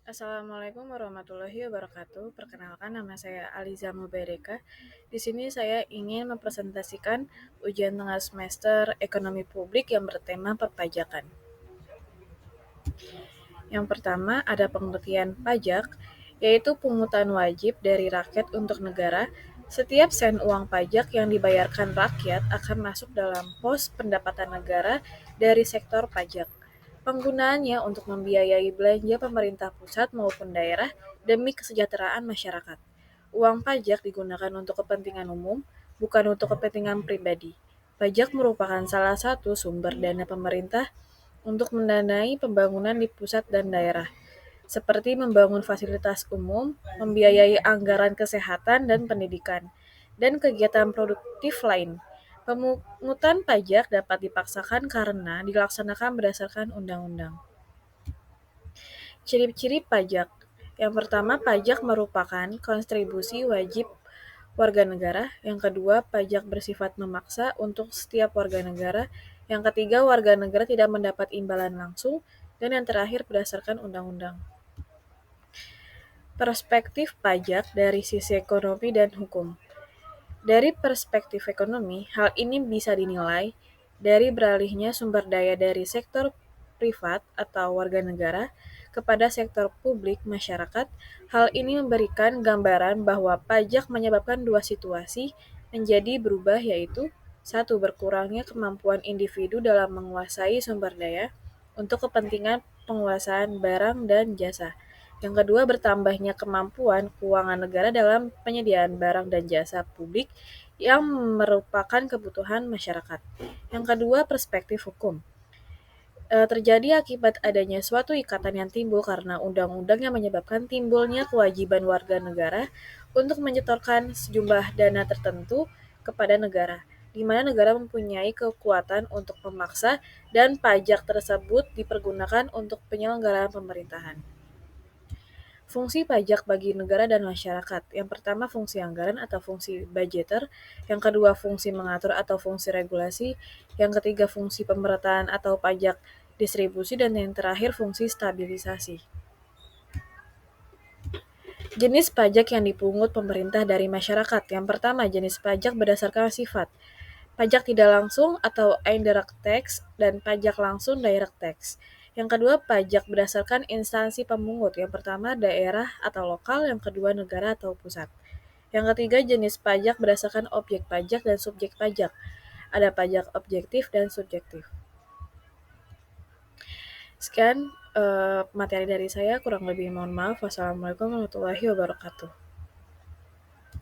Assalamualaikum warahmatullahi wabarakatuh. Perkenalkan, nama saya Aliza Mubaireka. Di sini saya ingin mempresentasikan ujian tengah semester Ekonomi Publik yang bertema perpajakan. Yang pertama ada pengertian pajak, yaitu pungutan wajib dari rakyat untuk negara. Setiap sen uang pajak yang dibayarkan rakyat akan masuk dalam pos pendapatan negara dari sektor pajak. Penggunaannya untuk membiayai belanja pemerintah pusat maupun daerah demi kesejahteraan masyarakat. Uang pajak digunakan untuk kepentingan umum, bukan untuk kepentingan pribadi. Pajak merupakan salah satu sumber dana pemerintah untuk mendanai pembangunan di pusat dan daerah, seperti membangun fasilitas umum, membiayai anggaran kesehatan dan pendidikan, dan kegiatan produktif lain. Pemungutan pajak dapat dipaksakan karena dilaksanakan berdasarkan undang-undang. Ciri-ciri pajak. Yang pertama, pajak merupakan kontribusi wajib warga negara. Yang kedua, pajak bersifat memaksa untuk setiap warga negara. Yang ketiga, warga negara tidak mendapat imbalan langsung. Dan yang terakhir, berdasarkan undang-undang. Perspektif pajak dari sisi ekonomi dan hukum. Dari perspektif ekonomi, hal ini bisa dinilai dari beralihnya sumber daya dari sektor privat atau warga negara kepada sektor publik masyarakat. Hal ini memberikan gambaran bahwa pajak menyebabkan dua situasi menjadi berubah, yaitu satu, berkurangnya kemampuan individu dalam menguasai sumber daya untuk kepentingan penguasaan barang dan jasa. Yang kedua, bertambahnya kemampuan keuangan negara dalam penyediaan barang dan jasa publik yang merupakan kebutuhan masyarakat. Yang kedua, perspektif hukum. Terjadi akibat adanya suatu ikatan yang timbul karena undang-undang yang menyebabkan timbulnya kewajiban warga negara untuk menyetorkan sejumlah dana tertentu kepada negara, di mana negara mempunyai kekuatan untuk memaksa dan pajak tersebut dipergunakan untuk penyelenggaraan pemerintahan. Fungsi pajak bagi negara dan masyarakat. Yang pertama, fungsi anggaran atau fungsi budgeter. Yang kedua, fungsi mengatur atau fungsi regulasi. Yang ketiga, fungsi pemerataan atau pajak distribusi. Dan yang terakhir, fungsi stabilisasi. Jenis pajak yang dipungut pemerintah dari masyarakat. Yang pertama, jenis pajak berdasarkan sifat. Pajak tidak langsung atau indirect tax dan pajak langsung direct tax. Yang kedua, pajak berdasarkan instansi pemungut. Yang pertama, daerah atau lokal, yang kedua, negara atau pusat. Yang ketiga, jenis pajak berdasarkan objek pajak dan subjek pajak. Ada pajak objektif dan subjektif. Sekian materi dari saya, kurang lebih mohon maaf. Wassalamualaikum warahmatullahi wabarakatuh.